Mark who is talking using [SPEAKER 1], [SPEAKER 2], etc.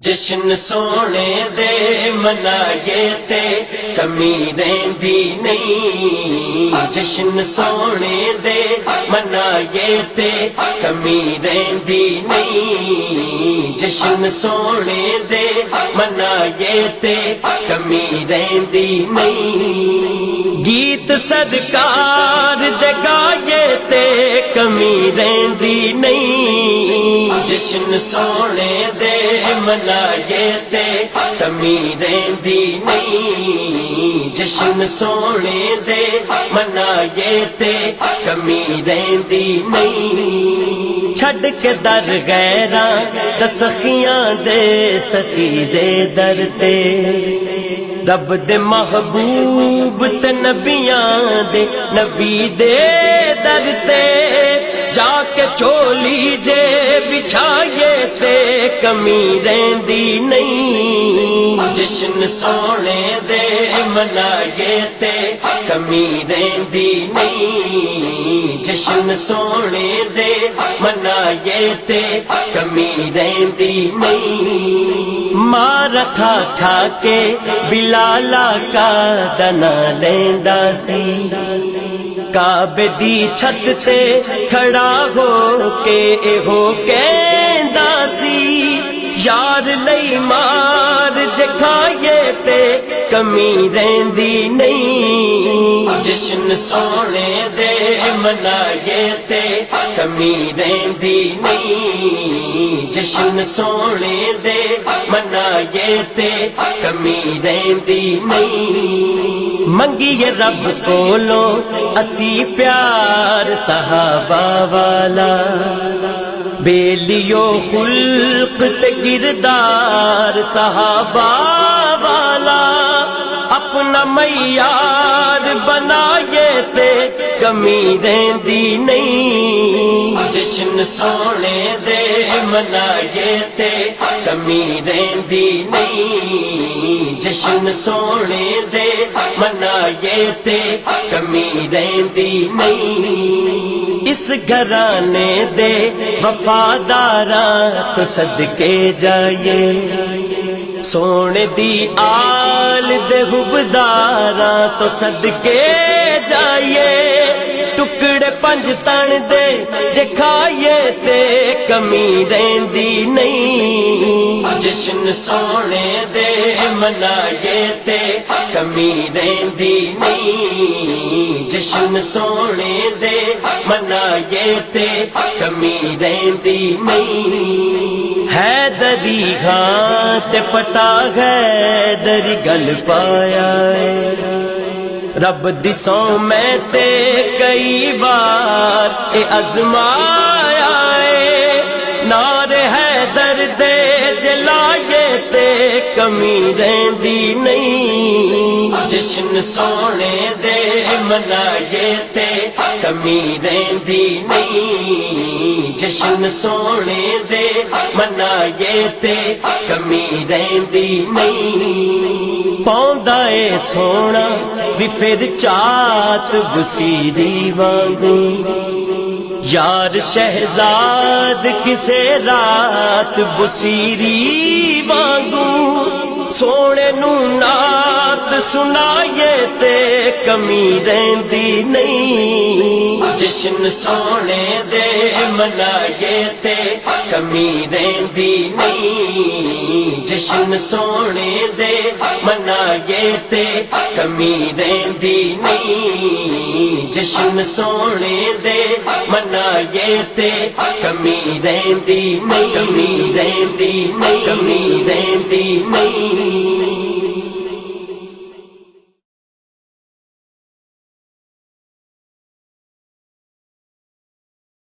[SPEAKER 1] جشن سونے دے منائے تے کمی رہندی نہیں، جشن سونے دے منائے تے کمی رہندی نہیں، جشن سونے دے منائے تے کمی رہندی نہیں، گیت سرکار دے گائے تے کمی رہندی نہیں، جشن سونے دے منائے تے کمی رہندی نہیں، جشن سونے دے منائے تے کمی رہندی نہیں، چھڈ کے در غیراں دسخیاں دے سخی دے در تے رب دے محبوب تے نبیاں دے نبی دے در تے جا کے چولی جے بچھائے تے کمی رہندی نہیں، جشن سونے دے منائے تے کمی رہندی نہیں، جشن سونے دے منائے تے کمی رہندی نہیں، ماں رکھا کھا کے بلالا کا دنا لیندا سی، کعبے دی چھت تے کھڑا ہو کے ہو کہندا سی، یار لئی مار جے کھائے تے کمی رہندی نہیں، جشن سونے دے منائے تے کمی رہندی نہیں، جشن سونے دے منائے تے کمی رہندی نہیں، منگیے رب کولو اسی پیار صحابہ والا، بیلیو خلق تے کردار صحابہ والا، اپنا معیار بنائے تے کمی رہندی نہیں، جشن سونے دے منائے تے کمی رہندی نہیں، جشن سونے دے منائے تے کمی رہندی نہیں، اس گھرانے دے وفاداراں تو صدقے جائے، سونے دی آل دے حبداراں تو صدقے جائے، ٹکڑے پنج تن دے جے کھائے تے کمی رہندی نہیں، جشن سونے دے منائے تے کمی رہندی نہیں، جشن سونے دے منائے تے کمی رہندی نہیں، حیدری گھاں تے پٹا حیدری گل پایا ہے، رب دی سو میں تے کئی بار اے ازمایا ہے، نار حیدر دے جلائے تے کمی رہندی نہیں، جشن سونے دے منائے تے کمی رہندی نہیں، جشن سونے دے منائے تے کمی رہندی نہیں، پوندا اے سونا بھی پھر چات بسیری وانگو، یار شہزاد کسے رات بسیری وانگو، سونے نو نات سنائے تے کمی رہندی نہیں، جشن سونے دے منائے تے کمی رہندی نہیں، جشن سونے دے منائے تے کمی رہندی نہیں، جشن سونے دے منائے تے کمی رہندی نہیں، کمی رہندی نہیں، کمی رہندی نہیں۔